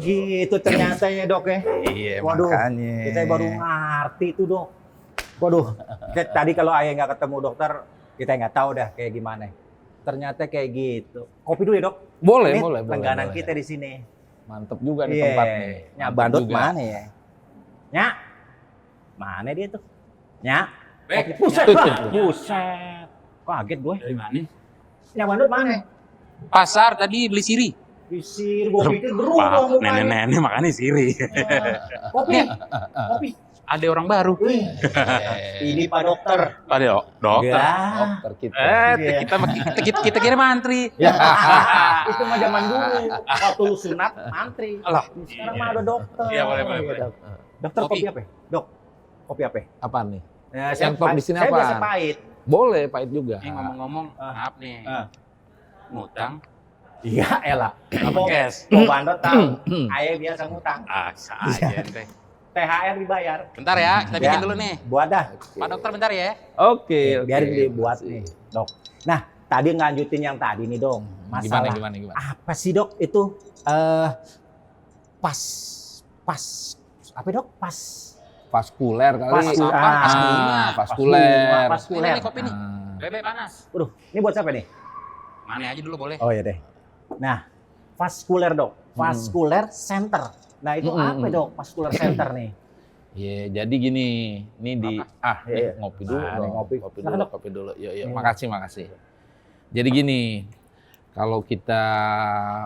Gitu ternyata ya dok ya. Iya, Waduh, makanya. kita baru ngerti tuh dok. Waduh, tadi kalau ayah nggak ketemu dokter, kita nggak tahu dah kayak gimana. Ternyata kayak gitu. Kopi dulu ya dok. Boleh, Ini boleh. langganan boleh. kita di sini. Mantep juga nih Iya. tempatnya. Nyak Mantep Bandot juga. mana ya? Nyak, mana dia tuh? Nyak, Bek, kopi. Buset, Nyak. lah. Buset. Kaget gue. Dari mana? Nyak Bandot mana? Pasar tadi beli siri. Isir, gue pikir berubah mukanya. Nenek-nenek makanya siri. Kopi, kopi. Ada orang baru. Wih, ini Pak Dokter. Ada dokter. Ya. Dokter kita. Iya. Kita kira mantri. Ya, itu mah zaman dulu. Waktu lu sunat, mantri. Alah. Sekarang mah ada dokter. Iya, boleh, boleh, Iya, boleh. Dok. Dokter kopi Kopi. apa? Dok, kopi apa? Apaan nih? Ya, Yang top di sini saya apaan? biasa pahit. Boleh, pahit juga. Ini ngomong-ngomong, Ah. maaf nih. Ah. Ngutang Iya, elah. apa cash? Kok Bandot tahu? Ayah biasa ngutang. Aja teh. THR dibayar. Bentar ya, kita bikin Ya. dulu nih. Buat dah. Pak dokter bentar ya. Oke, Biarin oke. dibuat nih, Dok. Nah, tadi ngelanjutin yang tadi nih, Dong. Masalah Gimana? apa sih, Dok? Itu pas apa, Dok? Pas Vaskuler kali. Vaskuler. Vaskuler. Vaskuler. Ini kopi nih. Ah. Bebek panas. Waduh, ini buat siapa nih? Mana aja dulu boleh. Oh ya deh. Nah, vaskuler dok, vaskuler center. Nah itu apa dok, vaskuler center nih? Iya, jadi gini, ini di Iya. ngopi dulu Nah, dong. nih ngopi. Kopi Silakan, dulu, Dok. kopi dulu. Yuk, Iya. makasih. Jadi gini, kalau kita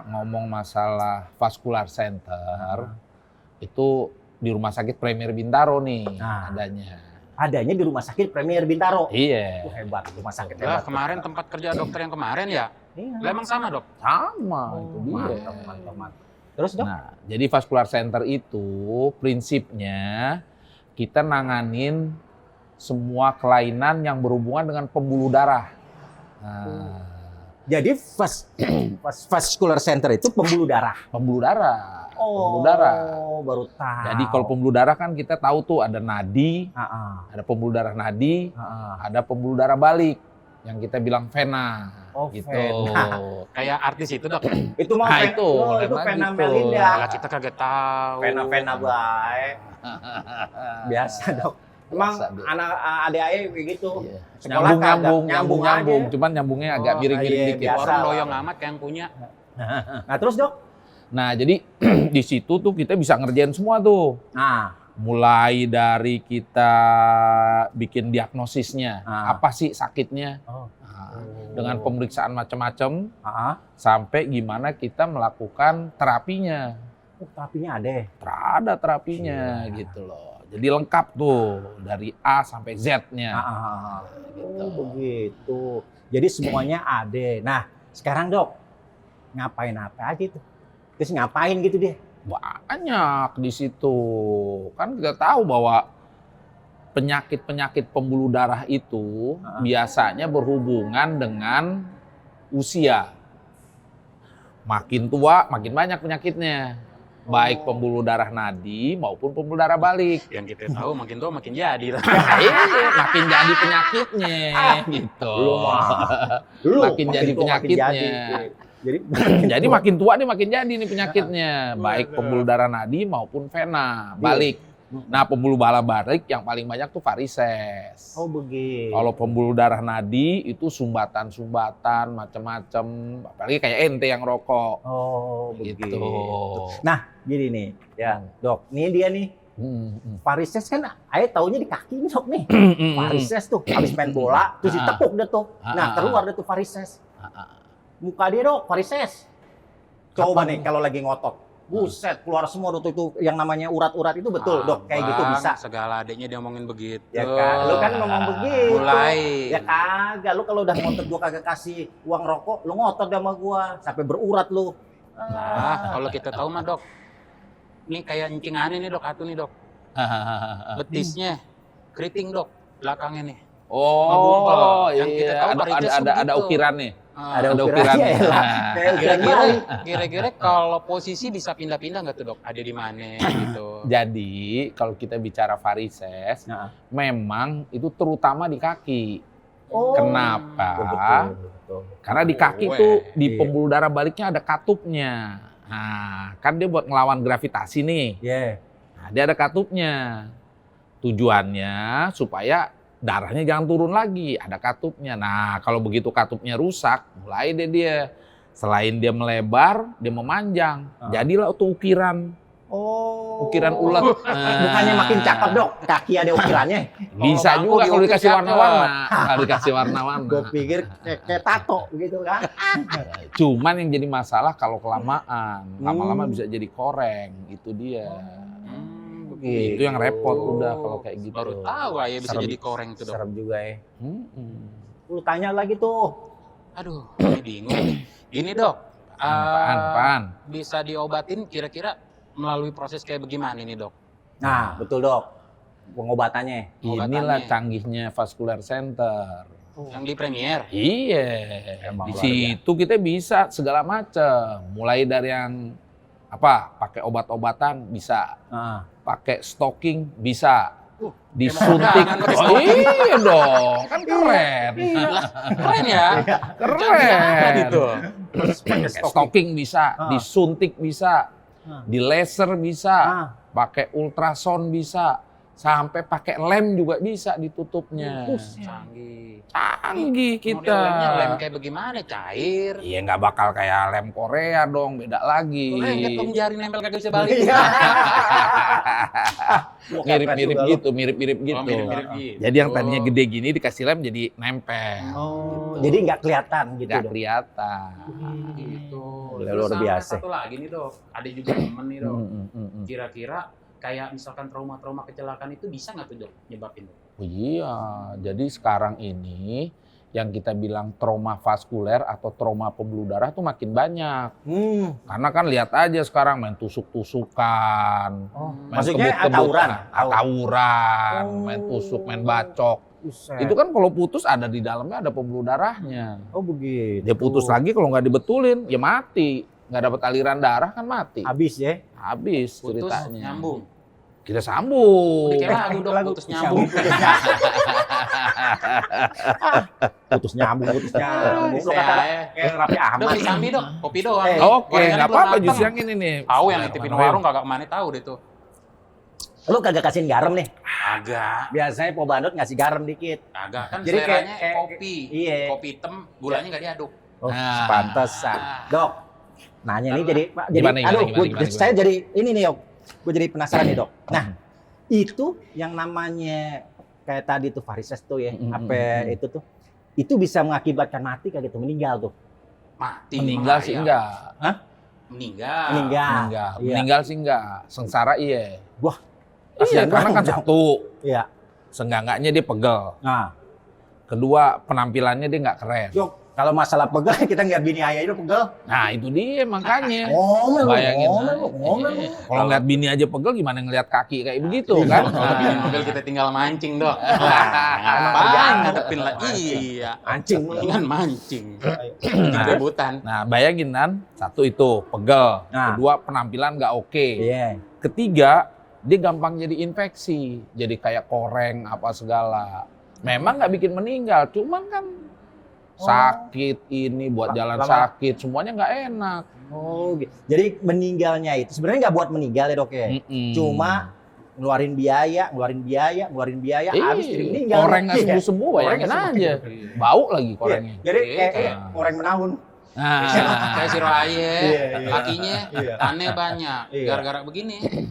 ngomong masalah vascular center, itu di Rumah Sakit Premier Bintaro nih Nah. adanya. Adanya di Rumah Sakit Premier Bintaro. Iya. Hebat, rumah sakit Lah, hebat. kemarin tempat kerja dokter yang kemarin ya. Iya. Lah emang sama, Dok? Sama, itu dia. Mantap. Terus dok? Nah, jadi vascular center itu prinsipnya kita nanganin semua kelainan yang berhubungan dengan pembuluh darah. Nah, Jadi vaskuler center itu pembuluh darah. pembuluh darah. Oh, Pembuluh darah. baru tahu. Jadi kalau pembuluh darah kan kita tahu tuh ada nadi, Ah, ada pembuluh darah nadi, ah. ada pembuluh darah balik yang kita bilang vena. Oh, gitu. vena. Kayak artis itu, Dok. Itu mah Nah, itu itu Vena gitu. Melinda. Lah kita kagak tahu. Vena baik. Biasa dok. Emang Biasa, Dok. anak adik ayah begitu. Iya. Sekolah kagak, nyambung nyambung. aja. Cuman nyambungnya agak Oh, miring-miring iya, dikit. biasa. Orang doyong amat kayak yang punya. Nah terus dok? Nah, jadi di situ tuh kita bisa ngerjain semua tuh. Nah, Mulai dari kita bikin diagnosisnya, apa sih sakitnya, Oh. Nah, dengan pemeriksaan macam-macam, sampai gimana kita melakukan terapinya. terapinya ada. Ada terapinya gitu loh. Jadi lengkap tuh dari A sampai Z-nya. Gitu. Oh begitu. Jadi semuanya ada. Nah sekarang dok, ngapain apa aja tuh? Terus ngapain gitu dia? Banyak di situ. Kan kita tahu bahwa penyakit-penyakit pembuluh darah itu biasanya berhubungan dengan usia. Makin tua, makin banyak penyakitnya. Baik pembuluh darah nadi maupun pembuluh darah balik. Yang kita tahu makin tua makin jadi lah. Makin jadi penyakitnya gitu. Makin jadi penyakitnya. Jadi makin tua nih makin jadi nih penyakitnya. Baik pembuluh darah nadi maupun vena balik. Nah, pembuluh darah balik yang paling banyak tuh varises. Oh begitu. Kalau pembuluh darah nadi itu sumbatan-sumbatan macam-macam. Apalagi kayak ente yang rokok. Oh begitu. Gitu. Nah gini nih, ya dok. Nih dia nih. Varises kan, ayah taunya di kaki nih dok nih. Varises tuh, habis main bola, terus ditepuk dia tuh. Nah keluar dia tuh varises. Muka dia dok, varises. Coba nih kalau lagi ngotot. Buset, keluar semua dok itu yang namanya urat-urat itu betul dok. Kayak gitu bisa. Segala adiknya dia ngomongin begitu. Ya kan, lu kan ngomong begitu. Mulai. Ya kagak, lu kalau udah ngotot gua kagak kasih uang rokok, lu ngotot sama gua. Sampai berurat lu. Nah, kalau kita tahu mah dok. Ini kayak encingannya nih dok, atu nih dok. Betisnya keriting dok, belakangnya nih. Oh, Yang kita iya. tahu varises Ada begitu. ukirannya. Ada Ada ukirannya ukirannya. lah. Nah. Kayak ukiran Kira-kira, bayi. kira-kira kalau posisi bisa pindah-pindah nggak tuh dok? Ada di mana gitu? Jadi kalau kita bicara varises, Nah. memang itu terutama di kaki. Oh. Kenapa? Betul. Karena di kaki Weh, tuh di iya. pembuluh darah baliknya ada katupnya. Nah, kan dia buat ngelawan gravitasi nih. Iya. Nah, dia ada katupnya. Tujuannya supaya darahnya jangan turun lagi, ada katupnya. Nah, kalau begitu katupnya rusak, mulai deh dia. Selain dia melebar, dia memanjang. Jadilah tuh ukiran. Oh. Ukiran ulet. Bukannya makin cakep dok, kaki ada ukirannya. Bisa Kalau juga bangku kalau diukir dikasih cakep. warna-warna. Kalau dikasih warna-warna. Gue pikir kayak tato gitu kan. Cuman yang jadi masalah kalau kelamaan. Lama-lama Hmm. bisa jadi koreng. Itu dia. Gitu. Itu yang repot udah kalau kayak gitu. Baru tahu ya bisa Serem. jadi koreng tuh dok. Serem juga ya. Mm-mm. Lu tanya lagi tuh. Aduh, ini bingung nih. Ini dok, Apaan? bisa diobatin kira-kira melalui proses kayak bagaimana nih dok? Nah, betul dok. Pengobatannya. Inilah Obatannya. canggihnya vascular center. Yang di Premier. Iya, Emang di luar situ kita bisa segala macam. Mulai dari yang pakai obat-obatan bisa, Ah. pakai stocking bisa, Emang disuntik. udah, pakai Oh stocking. iya dong, kan keren. Keren ya? Keren. Gitu. Pakai stocking bisa, Ah. disuntik bisa, di laser bisa, Ah. pakai ultrasound bisa, sampai pakai lem juga bisa ditutupnya. Canggih. Canggih kita. Model lemnya lem kayak bagaimana? Cair. Iya nggak bakal kayak lem Korea dong, beda lagi. Lengket dong jari nempel kagak bisa balik. Iya. Mirip-mirip gitu, mirip-mirip gitu. Oh, mirip-mirip gitu. Jadi yang tadinya gede gini dikasih lem jadi nempel. Oh, jadi nggak kelihatan gitu Nggak dok. kelihatan. Gitu. Udah Terus luar sama biasa. Satu lagi nih dok, ada juga temen nih dok. Mm. Kira-kira kayak misalkan trauma-trauma kecelakaan itu bisa nggak tuh dok nyebabin dok? Oh iya, jadi sekarang ini yang kita bilang trauma vaskuler atau trauma pembuluh darah tuh makin banyak. Karena kan lihat aja sekarang main tusuk-tusukan, main Maksudnya kebut-kebutan, tawuran? tawuran, Oh. main tusuk, main bacok. Buset. Itu kan kalau putus ada di dalamnya ada pembuluh darahnya. Oh begitu. Dia putus lagi kalau nggak dibetulin ya mati. Nggak dapat aliran darah kan mati. Habis ya. Habis Putus ceritanya. nyambung. Kita sambung. Kayak lagu dok, putus nyambung. Putus nyambung. Lu Saya kata kayak Raffi Dok, Ahmad. beli sambi dok, kopi doang. Oke, Gorengannya nggak belum apa-apa matang. jus yang ini nih. Tahu yang nitipin warung kagak kemana tahu deh tuh. Lu kagak kasihin garam nih. Agak, Biasanya Po Bandot ngasih garam dikit. agak kan Jadi kayak- seleranya kayak- kopi. iya. Kopi hitam, gulanya nggak diaduk. Oh, Nah. pantesan. Dok, nanya nih jadi Gimana, gimana? saya jadi ini nih, Dok. Gue jadi penasaran nih, Dok. Nah, itu yang namanya kayak tadi tuh varises tuh ya, apa itu tuh. Itu bisa mengakibatkan mati kayak gitu, meninggal tuh. Mati. Meninggal bahaya. sih enggak. Meninggal. Meninggal. Meninggal. Iya. Meninggal sih enggak. Sengsara iya. Wah. Iya, Kasihan karena kan banget, Dok. satu, Iya. seenggaknya dia pegel. Nah, Kedua, penampilannya dia nggak keren. Dok, kalau masalah pegel kita ngeliat bini ayah itu pegel. Nah itu dia makanya. Ngomel, Bayangin ngomel. Kalau ngeliat bini aja pegel gimana ngeliat kaki kayak begitu Iya. kan? Kalau bikin mobil kita tinggal mancing dok. Emang Apaan kerjaan. ngadepin lah? Iya. Anjing. Mendingan mancing. Bikin rebutan. Nah bayangin kan, satu itu pegel. Nah. Kedua penampilan nggak oke. Iya. Ketiga, dia gampang jadi infeksi. Jadi kayak koreng apa segala. Memang nggak bikin meninggal, cuman kan sakit ini buat jalan Lama. sakit, semuanya nggak enak. Oh, gitu. Jadi meninggalnya itu sebenarnya nggak buat meninggal ya dok ya. Cuma ngeluarin biaya, habis jadi meninggal. Koreng nggak Iya. sembuh-sembuh, bayangin Koreng nggak aja. Bau lagi korengnya. Jadi Iya. kayak koreng menahun. Kayak si Roaye, Iya, iya. kakinya Iya. tanah banyak. Iya. Gara-gara begini, Jadi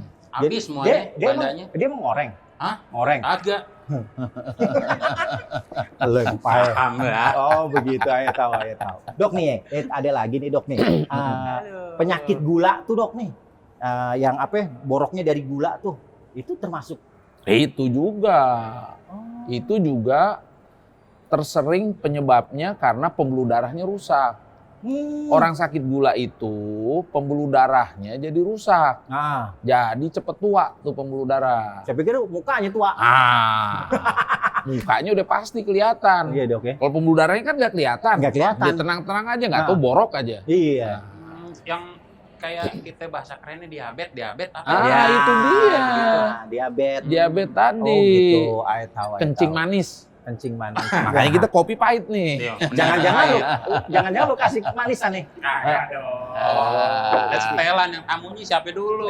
habis semuanya bandanya. dia mau ngoreng. Hah? Ngoreng. Agak. Paham ya. Oh begitu, ayah tahu. Dok nih, ada lagi nih dok nih. Penyakit gula tuh dok nih. Yang apa? Boroknya dari gula tuh. Itu termasuk. Itu juga. Itu juga tersering penyebabnya karena pembuluh darahnya rusak. Orang sakit gula itu pembuluh darahnya jadi rusak. Nah, Jadi cepet tua tuh pembuluh darah. saya pikir mukanya tua. Mukanya udah pasti kelihatan. Iya, Dok ya. Kalau pembuluh darahnya kan nggak kelihatan. Nggak kelihatan. Dia tenang-tenang aja, nggak Nah. tahu borok aja. Iya. Yang kayak kita bahasa kerennya diabetes apa? Ah, itu dia. Nah, diabetes. Diabetes Oh tadi. gitu, I tahu. Kencing manis. Kencing manis. Makanya kita kopi pahit nih. Jangan-jangan lu kasih manisan nih. Nah, dong. Setelan yang tamunya siapa dulu?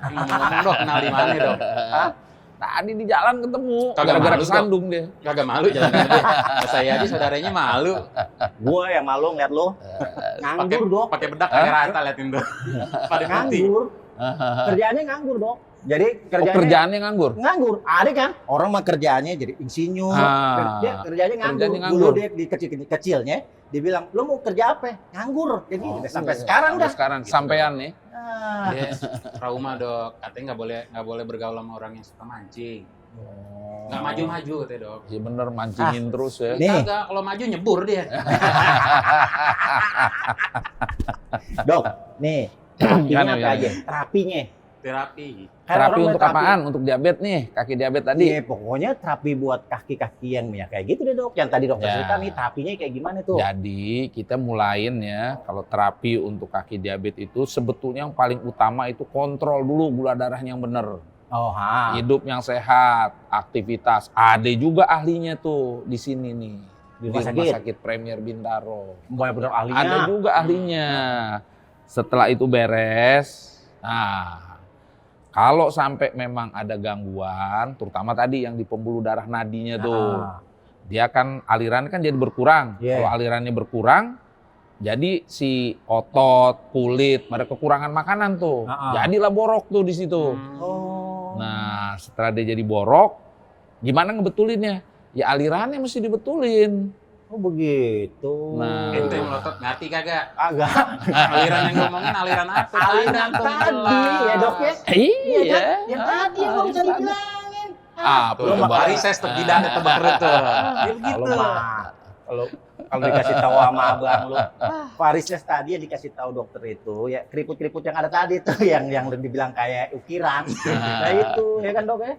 Ngomong-ngomong dong, kenal di mana dong? Tadi di jalan ketemu, Kagak gara-gara malu, kesandung dia. Kagak malu jalan sama dia. Saya aja saudaranya malu. Gua yang malu ngeliat lu. Nganggur, Dok. Pakai bedak kagak rata liatin tuh. Pada putih. Nganggur. Kerjaannya nganggur, Dok. Jadi Kerjaannya nganggur. nganggur. Ada kan? Orang mah kerjaannya jadi insinyur. Dia kerjanya nganggur. Kerjanya nganggur. Dulu dia di kecil-kecilnya dia bilang, "Lu mau kerja apa?" Nganggur. Jadi udah sampai sekarang Sampai dah. sekarang sampean nih. Ah. Dia trauma dok, katanya nggak boleh bergaul sama orang yang suka mancing. Nggak maju-maju katanya dok. Iya bener mancingin terus ya. Nih. Kagak, kalau maju nyebur dia. Dok, nih terapinya Gimana, apa gimana? aja? Terapinya. Terapi. Kan Terapi orang untuk mau apaan? Untuk diabetes nih, kaki diabetes tadi. Iya, pokoknya terapi buat kaki-kaki yang ya kayak gitu deh, Dok. Yang tadi dokter Ya. cerita nih terapinya kayak gimana tuh? Jadi kita mulain ya, kalau terapi untuk kaki diabetes itu sebetulnya yang paling utama itu kontrol dulu gula darahnya yang bener. Oh, Hidup yang sehat, aktivitas. Ada juga ahlinya tuh di sini nih. Di Di rumah Rumah sakit. Sakit Premier Bintaro. Bener-bener ahlinya. Ada juga ahlinya. Setelah itu beres, nah kalau sampai memang ada gangguan, terutama tadi yang di pembuluh darah nadinya tuh, dia kan aliran kan jadi berkurang. Yeah. Kalau alirannya berkurang, jadi si otot, kulit pada kekurangan makanan tuh, jadilah borok tuh di situ. Oh. Nah setelah dia jadi borok, gimana ngebetulinnya? Ya alirannya mesti dibetulin. Oh begitu. Nah. Ente yang melotot, ngerti kagak? Agak. Aliran yang ngomongin aliran apa? Aliran tadi ya, Dok ya? Iya. Yang tadi yang nggak bisa dibilangin. Apa Tuh, coba? varises tuh, tidak ada tebak rute. Ya begitu. Kalau dikasih tahu sama abang lu, varises tadi yang dikasih tahu dokter itu ya keriput-keriput yang ada tadi tuh yang dibilang kayak ukiran. Nah itu ya kan, Dok ya?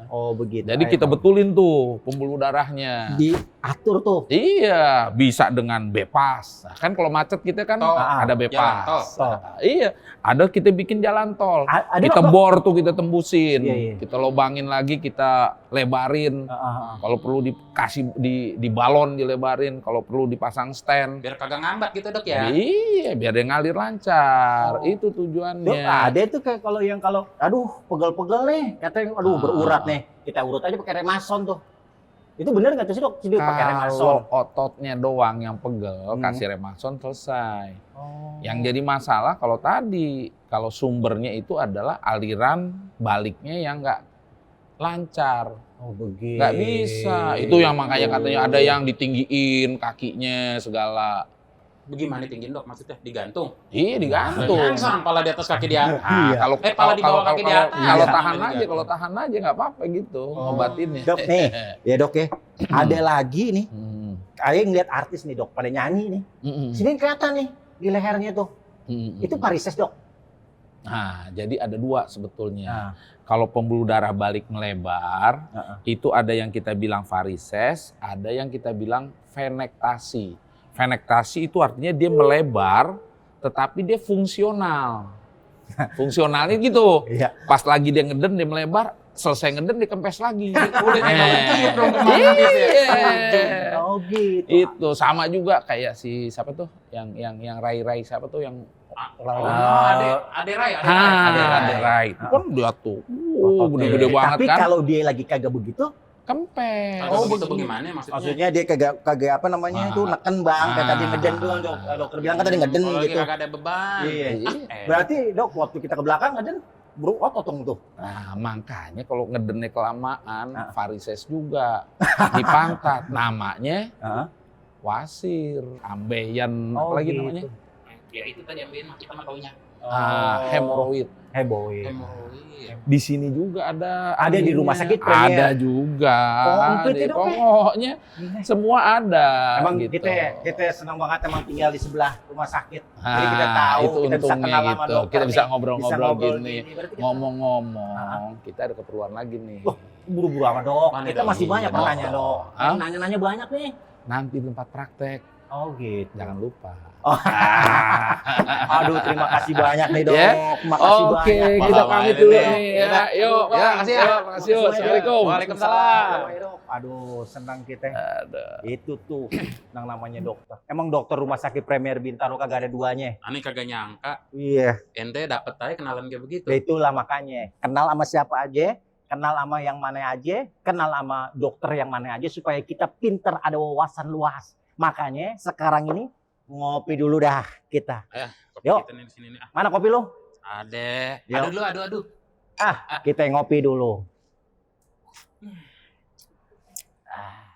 Oh begitu. Jadi kita betulin tuh pembuluh darahnya. diatur tuh. Iya, bisa dengan bypass. Nah, kan kalau macet kita kan Tol. ada Jalan bypass. tol. Iya, ada kita bikin jalan tol. Ada Kita Dok? bor tuh kita tembusin. Iya, iya. Kita lobangin lagi, kita lebarin. Kalau perlu dikasih di balon dilebarin, kalau perlu dipasang stand. Biar kagak ngambat gitu dok ya. Iya, biar dia ngalir lancar. Oh. Itu Dok, tujuannya. ada tuh kayak kalau aduh pegel-pegel nih, katanya aduh berurat nih. Kita urut aja pakai remason tuh. Itu bener nggak tuh sih, Dok? Jadi pakai remason. Kalau ototnya doang yang pegel, Hmm. kasih remason selesai. Oh. Yang jadi masalah kalau sumbernya itu adalah aliran baliknya yang nggak lancar, Oh begitu. nggak bisa. Itu yang makanya katanya ada yang ditinggiin kakinya segala. Bagaimana tinggiin dok? Maksudnya digantung? Iya digantung. Langsung pala di atas kaki di atas. Iya. Kalau pala di bawah kaki di atas. kalau Iya. tahan aja, Digantung. kalau tahan aja nggak apa-apa gitu ngobatinnya. Dok nih, ya Dok ya. Ada lagi nih, Hmm. kayak ngeliat artis nih Dok, pada nyanyi nih. Mm-mm. Sini kelihatan nih di lehernya tuh. Mm-mm. Itu varises Dok. Nah, jadi ada dua sebetulnya. Nah. Kalau pembuluh darah balik melebar, itu ada yang kita bilang varises, ada yang kita bilang venektasi. Venektasi itu artinya dia melebar, tetapi dia fungsional. Fungsionalnya gitu. Iya. Pas lagi dia ngeden, dia melebar, selesai ngeden, dia kempes lagi. Udah kayak Eh. begitu dong kemana gitu ya. Iya. Oh gitu. Itu sama juga kayak si siapa tuh? Yang Rai siapa tuh yang Oh, ade Rai. Ade Rai. Itu kan dia tuh. Gede-gede banget Tapi kan. kalau dia lagi kagak begitu, Kempes. Oh begitu bagaimana maksudnya? maksudnya dia kagak apa namanya itu neken bang, kayak tadi ngeden doang Dok. Dokter bilang kan tadi ngeden Kalau lagi gitu. kagak ada beban. Iya. Eh, Berarti Dok waktu kita ke belakang ngeden berotot tuh. Nah, makanya kalau ngedennya kelamaan, varises juga di pantat. Namanya wasir, ambeien, Oh, apa lagi gitu. namanya? ya itu tadi ambilin kita mah taunya. Hemoroid. Hemoroid. Di sini juga ada. Ada di rumah sakit Premier. Ada juga. Komplit ya, Dok, Pokoknya semua ada. Emang gitu. kita senang banget emang tinggal di sebelah rumah sakit. Jadi kita tahu, itu kita bisa untungnya kenal sama gitu. dokter Kita bisa nih. ngobrol-ngobrol gini. Berarti kita Ngomong-ngomong, kita ada keperluan lagi nih. Wah, buru-buru amat, Dok. Mana, Kita Dok? masih banyak Iya, pertanyaan, Dok. Hah? Nanya-nanya banyak nih. Nanti tempat praktek, Oh, gitu. jangan lupa. Oh. Aduh, terima kasih banyak nih, Dok. Ya. Terima kasih Oke, banyak. kita Bang. pamit Ini dulu nih. nih ya. Yaudah. Yuk, Ya, Bang. makasih ya. Yuk, makasih. Yuk. Assalamualaikum. Waalaikumsalam. Aduh, senang kita. Aduh. Itu tuh yang namanya dokter. Emang dokter rumah sakit Premier Bintaro kagak ada duanya. Ani kagak nyangka Iya. ente dapet aja kenalan kayak begitu. Itulah makanya. Kenal sama siapa aja, kenal sama yang mana aja, kenal sama dokter yang mana aja supaya kita pinter, ada wawasan luas. Makanya sekarang ini ngopi dulu dah kita. Kopi Yuk. kita nih di sini nih. Mana kopi lu? Ada. Yuk. Aduh. Kita ngopi dulu. Ah.